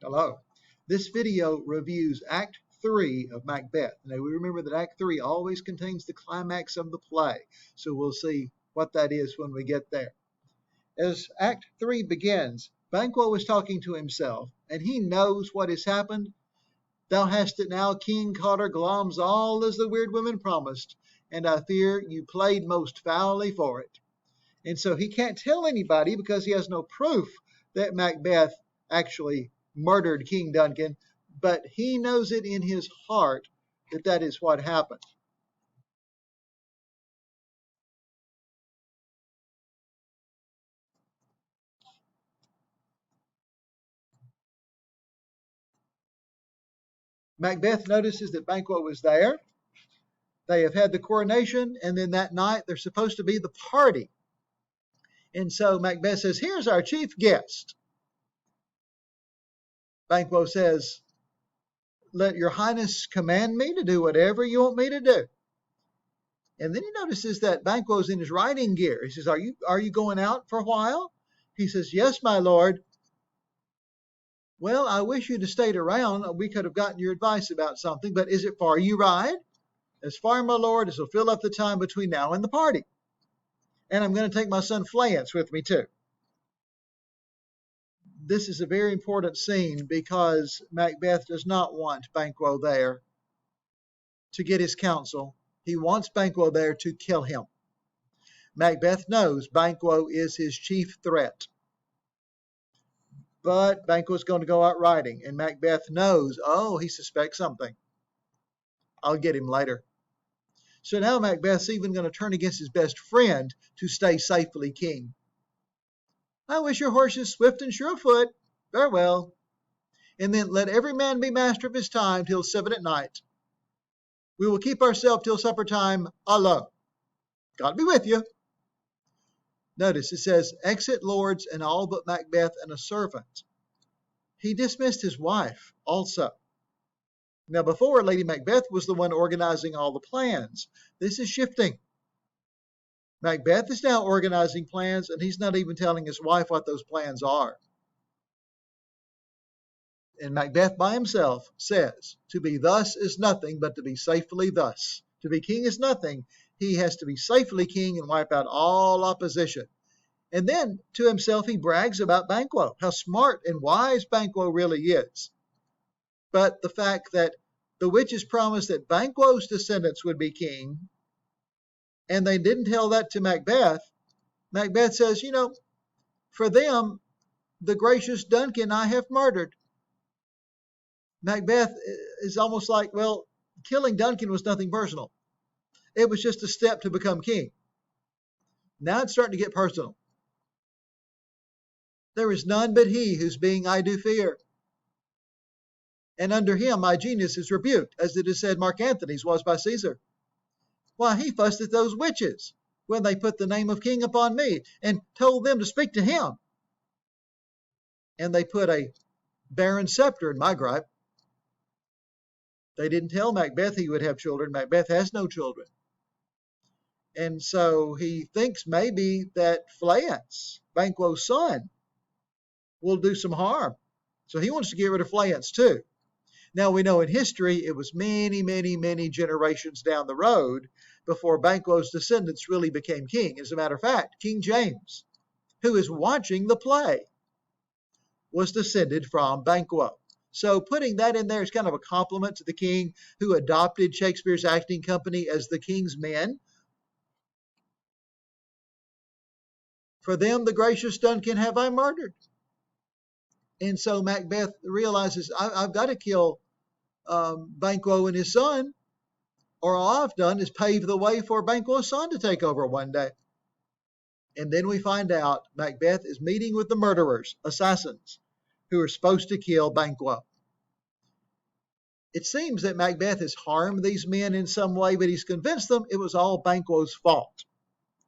Hello. This video reviews Act 3 of Macbeth. Now, we remember that Act 3 always contains the climax of the play, so we'll see what that is when we get there. As Act 3 begins, Banquo is talking to himself, and he knows what has happened. Thou hast it now, King Cotter gloms, all as the weird women promised, and I fear you played most foully for it. And so he can't tell anybody because he has no proof that Macbeth actually murdered King Duncan, but he knows it in his heart that that is what happened. Macbeth notices that Banquo was there. They have had the coronation, and then that night there's supposed to be the party. And so Macbeth says, "Here's our chief guest." Banquo says, "Let your highness command me to do whatever you want me to do." And then he notices that Banquo's in his riding gear. He says, are you going out for a while? He says, "Yes, my lord." "Well, I wish you'd have stayed around. We could have gotten your advice about something, but is it far you ride?" "As far, my lord, as will fill up the time between now and the party. And I'm going to take my son Fleance with me too." This is a very important scene because Macbeth does not want Banquo there to get his counsel. He wants Banquo there to kill him. Macbeth knows Banquo is his chief threat. But Banquo's going to go out riding, and Macbeth knows, oh, he suspects something. I'll get him later. So now Macbeth's even going to turn against his best friend to stay safely king. "I wish your horse is swift and sure of foot. Farewell. And then let every man be master of his time till 7 at night. We will keep ourselves till supper time alone. God be with you." Notice it says, "Exit lords and all but Macbeth and a servant." He dismissed his wife also. Now before, Lady Macbeth was the one organizing all the plans. This is shifting. Macbeth is now organizing plans, and he's not even telling his wife what those plans are. And Macbeth by himself says, to be thus is nothing but to be safely thus. To be king is nothing. He has to be safely king and wipe out all opposition. And then to himself he brags about Banquo, how smart and wise Banquo really is. But the fact that the witches promised that Banquo's descendants would be king, and they didn't tell that to Macbeth, Macbeth says, for them, the gracious Duncan I have murdered. Macbeth is almost like, well, killing Duncan was nothing personal. It was just a step to become king. Now it's starting to get personal. "There is none but he whose being I do fear. And under him my genius is rebuked, as it is said Mark Antony's was by Caesar. Why, he fussed at those witches when they put the name of king upon me and told them to speak to him. And they put a barren scepter in my gripe. They didn't tell Macbeth he would have children. Macbeth has no children. And so he thinks maybe that Fleance, Banquo's son, will do some harm. So he wants to get rid of Fleance too. Now we know in history it was many, many, many generations down the road before Banquo's descendants really became king. As a matter of fact, King James, who is watching the play, was descended from Banquo. So putting that in there is kind of a compliment to the king who adopted Shakespeare's acting company as the king's men. For them, the gracious Duncan have I murdered. And so Macbeth realizes, I've got to kill Banquo and his son, or all I've done is pave the way for Banquo's son to take over one day. And then we find out Macbeth is meeting with the murderers, assassins, who are supposed to kill Banquo. It seems that Macbeth has harmed these men in some way, but he's convinced them it was all Banquo's fault.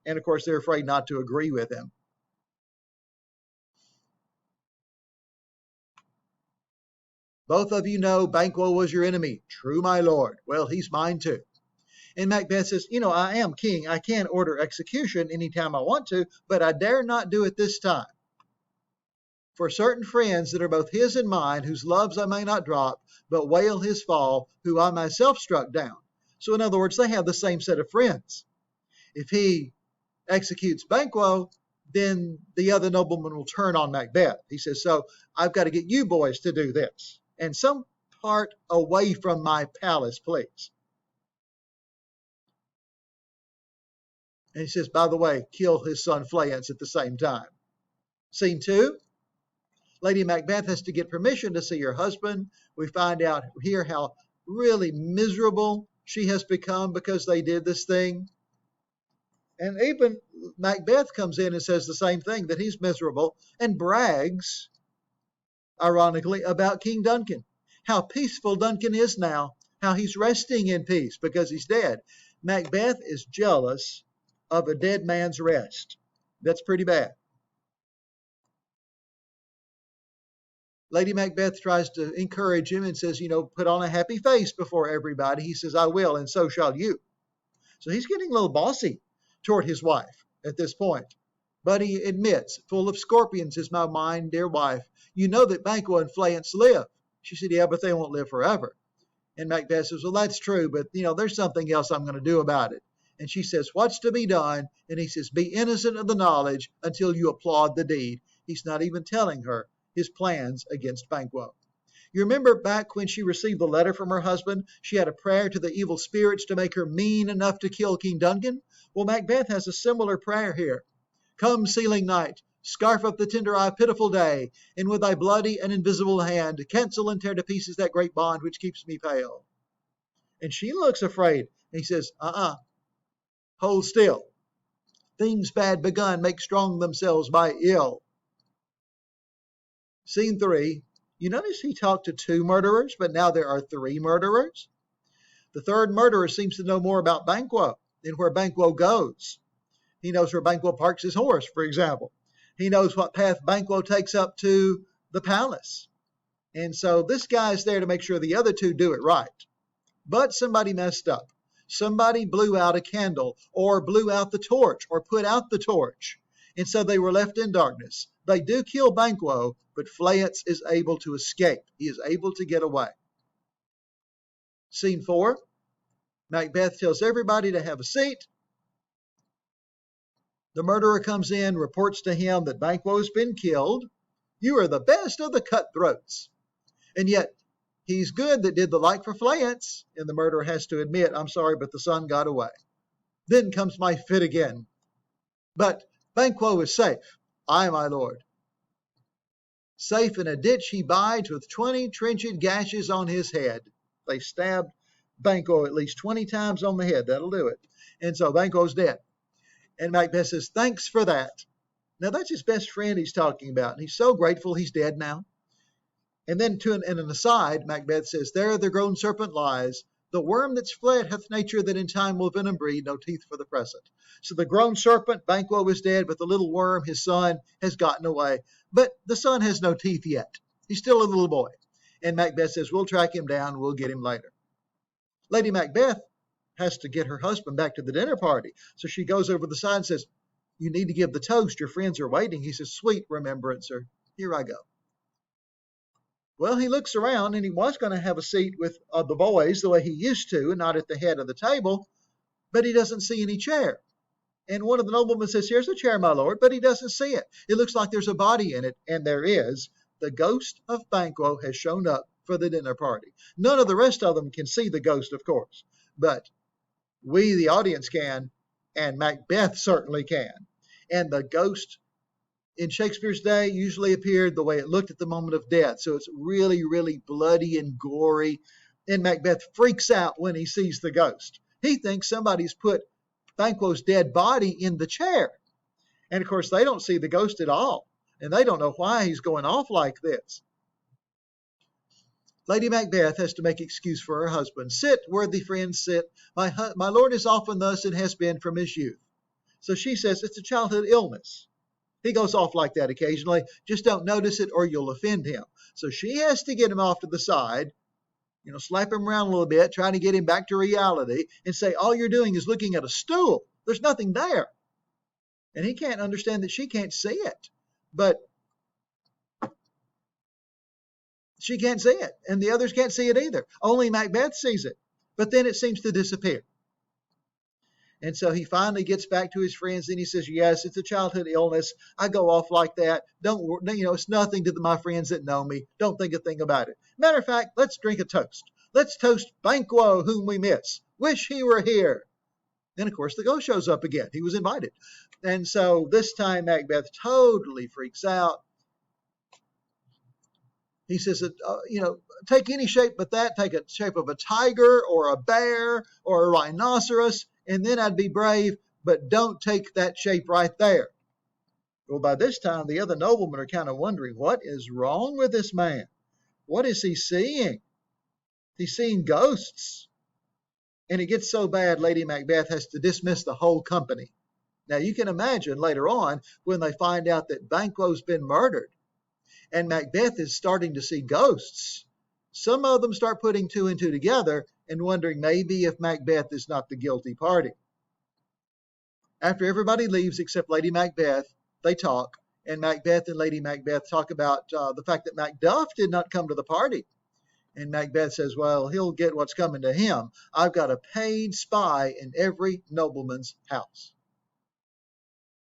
And of course, they're afraid not to agree with him. "Both of you know Banquo was your enemy." "True, my lord." "Well, he's mine too." And Macbeth says, I am king. I can order execution anytime I want to, but I dare not do it this time. for certain friends that are both his and mine, whose loves I may not drop, but wail his fall, who I myself struck down. So in other words, they have the same set of friends. If he executes Banquo, then the other nobleman will turn on Macbeth. He says, so I've got to get you boys to do this. And some part away from my palace, please. And he says, by the way, kill his son Fleance at the same time. Scene 2. Lady Macbeth has to get permission to see her husband. We find out here how really miserable she has become because they did this thing. And even Macbeth comes in and says the same thing, that he's miserable, and brags, ironically, about King Duncan. How peaceful Duncan is now, how he's resting in peace because he's dead. Macbeth is jealous of a dead man's rest. That's pretty bad. Lady Macbeth tries to encourage him and says, put on a happy face before everybody. He says, I will, and so shall you. So he's getting a little bossy toward his wife at this point. But he admits, full of scorpions is my mind, dear wife. You know that Banquo and Fleance live. She said, yeah, but they won't live forever. And Macbeth says, well, that's true, but, there's something else I'm going to do about it. And she says, what's to be done? And he says, be innocent of the knowledge until you applaud the deed. He's not even telling her his plans against Banquo. You remember back when she received the letter from her husband, she had a prayer to the evil spirits to make her mean enough to kill King Duncan? Well, Macbeth has a similar prayer here. Come, sealing night, scarf up the tender eye, pitiful day, and with thy bloody and invisible hand, cancel and tear to pieces that great bond which keeps me pale. And she looks afraid. And he says, hold still. Things bad begun make strong themselves by ill. Scene 3. You notice he talked to 2 murderers, but now there are 3 murderers. The third murderer seems to know more about Banquo and where Banquo goes. He knows where Banquo parks his horse, for example. He knows what path Banquo takes up to the palace. And so this guy's there to make sure the other 2 do it right. But somebody messed up. Somebody blew out a candle or blew out the torch or put out the torch. And so they were left in darkness. They do kill Banquo, but Fleance is able to escape. He is able to get away. Scene 4. Macbeth tells everybody to have a seat. The murderer comes in, reports to him that Banquo has been killed. You are the best of the cutthroats. And yet, he's good that did the like for Fleance. And the murderer has to admit, I'm sorry, but the son got away. Then comes my fit again. But Banquo is safe. Aye, my lord. Safe in a ditch he bides with 20 trenchant gashes on his head. They stabbed Banquo at least 20 times on the head. That'll do it. And so Banquo's dead. And Macbeth says, thanks for that. Now that's his best friend he's talking about. And he's so grateful he's dead now. And then in an aside, Macbeth says, there the grown serpent lies. The worm that's fled hath nature that in time will venom breed, no teeth for the present. So the grown serpent, Banquo, is dead, but the little worm, his son, has gotten away. But the son has no teeth yet. He's still a little boy. And Macbeth says, we'll track him down, we'll get him later. Lady Macbeth has to get her husband back to the dinner party. So she goes over the side and says, you need to give the toast, your friends are waiting. He says, sweet remembrancer, here I go. Well, he looks around and he was going to have a seat with the boys the way he used to and not at the head of the table, but he doesn't see any chair. And one of the noblemen says, here's a chair, my lord, but he doesn't see it. It looks like there's a body in it, and there is. The ghost of Banquo has shown up for the dinner party. None of the rest of them can see the ghost, of course, but we, the audience, can, and Macbeth certainly can. And the ghost in Shakespeare's day usually appeared the way it looked at the moment of death. So it's really, really bloody and gory. And Macbeth freaks out when he sees the ghost. He thinks somebody's put Banquo's dead body in the chair. And of course, they don't see the ghost at all. And they don't know why he's going off like this. Lady Macbeth has to make excuse for her husband. Sit, worthy friend, sit. My lord is often thus and has been from his youth. So she says it's a childhood illness. He goes off like that occasionally. Just don't notice it or you'll offend him. So she has to get him off to the side, slap him around a little bit, trying to get him back to reality and say, all you're doing is looking at a stool. There's nothing there. And he can't understand that she can't see it. But She can't see it, and the others can't see it either. Only Macbeth sees it. But then it seems to disappear. And so he finally gets back to his friends and he says, yes, it's a childhood illness. I go off like that. It's nothing to my friends that know me. Don't think a thing about it. Matter of fact, let's drink a toast. Let's toast Banquo, whom we miss. Wish he were here. Then, of course, the ghost shows up again. He was invited. And so this time Macbeth totally freaks out. He says, take any shape but that. Take a shape of a tiger or a bear or a rhinoceros, and then I'd be brave, but don't take that shape right there. Well, by this time, the other noblemen are kind of wondering, what is wrong with this man? What is he seeing? He's seeing ghosts. And it gets so bad, Lady Macbeth has to dismiss the whole company. Now, you can imagine later on when they find out that Banquo's been murdered and Macbeth is starting to see ghosts. Some of them start putting two and two together and wondering maybe if Macbeth is not the guilty party. After everybody leaves except Lady Macbeth, they talk, and Macbeth and Lady Macbeth talk about the fact that Macduff did not come to the party. And Macbeth says, well, he'll get what's coming to him. I've got a paid spy in every nobleman's house.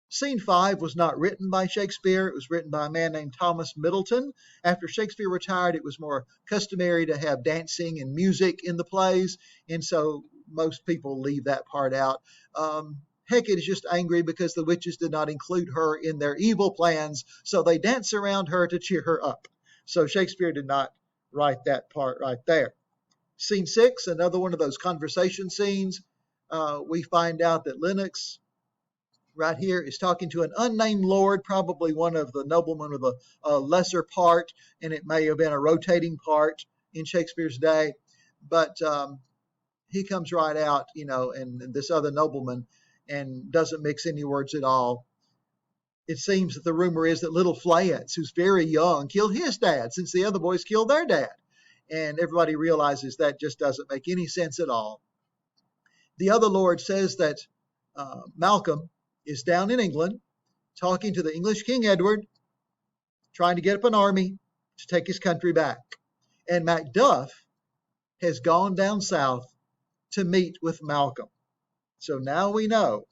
Scene 5 was not written by Shakespeare. It was written by a man named Thomas Middleton. After Shakespeare retired, it was more customary to have dancing and music in the plays, and so most people leave that part out. Hecate is just angry because the witches did not include her in their evil plans, so they dance around her to cheer her up. So Shakespeare did not write that part right there. Scene 6, another one of those conversation scenes. We find out that Lennox right here is talking to an unnamed lord, probably one of the noblemen with a lesser part, and it may have been a rotating part in Shakespeare's day. But he comes right out, and this other nobleman, and doesn't mix any words at all. It seems that the rumor is that little Fleance, who's very young, killed his dad since the other boys killed their dad. And everybody realizes that just doesn't make any sense at all. The other lord says that Malcolm is down in England talking to the English King Edward, trying to get up an army to take his country back. And Macduff has gone down south to meet with Malcolm. So now we know.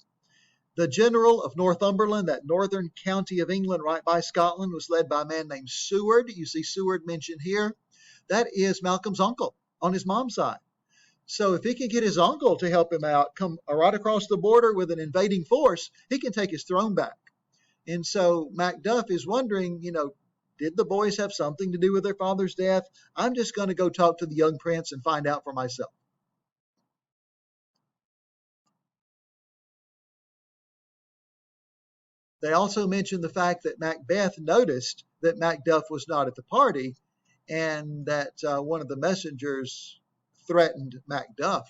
The general of Northumberland, that northern county of England right by Scotland, was led by a man named Seward. You see Seward mentioned here. That is Malcolm's uncle on his mom's side. So if he can get his uncle to help him out, come right across the border with an invading force, he can take his throne back. And so Macduff is wondering, did the boys have something to do with their father's death? I'm just going to go talk to the young prince and find out for myself. They also mentioned the fact that Macbeth noticed that Macduff was not at the party and that one of the messengers threatened Macduff.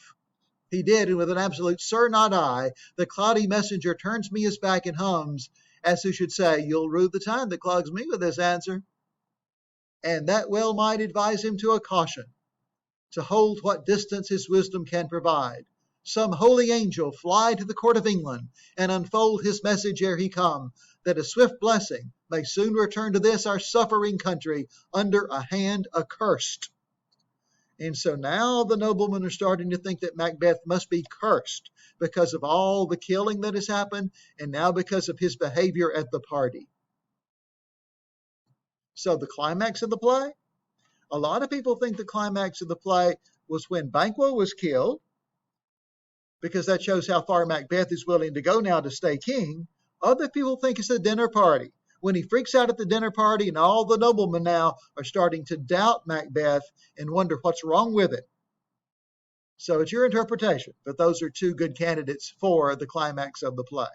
He did, and with an absolute "Sir, not I," the cloudy messenger turns me his back and hums, as who should say, "You'll rue the time that clogs me with this answer." And that well might advise him to a caution, to hold what distance his wisdom can provide. Some holy angel fly to the court of England and unfold his message ere he come, that a swift blessing may soon return to this our suffering country under a hand accursed. And so now the noblemen are starting to think that Macbeth must be cursed because of all the killing that has happened, and now because of his behavior at the party. So the climax of the play? A lot of people think the climax of the play was when Banquo was killed, because that shows how far Macbeth is willing to go now to stay king. Other people think it's the dinner party, when he freaks out at the dinner party and all the noblemen now are starting to doubt Macbeth and wonder what's wrong with it. So it's your interpretation, but those are two good candidates for the climax of the play.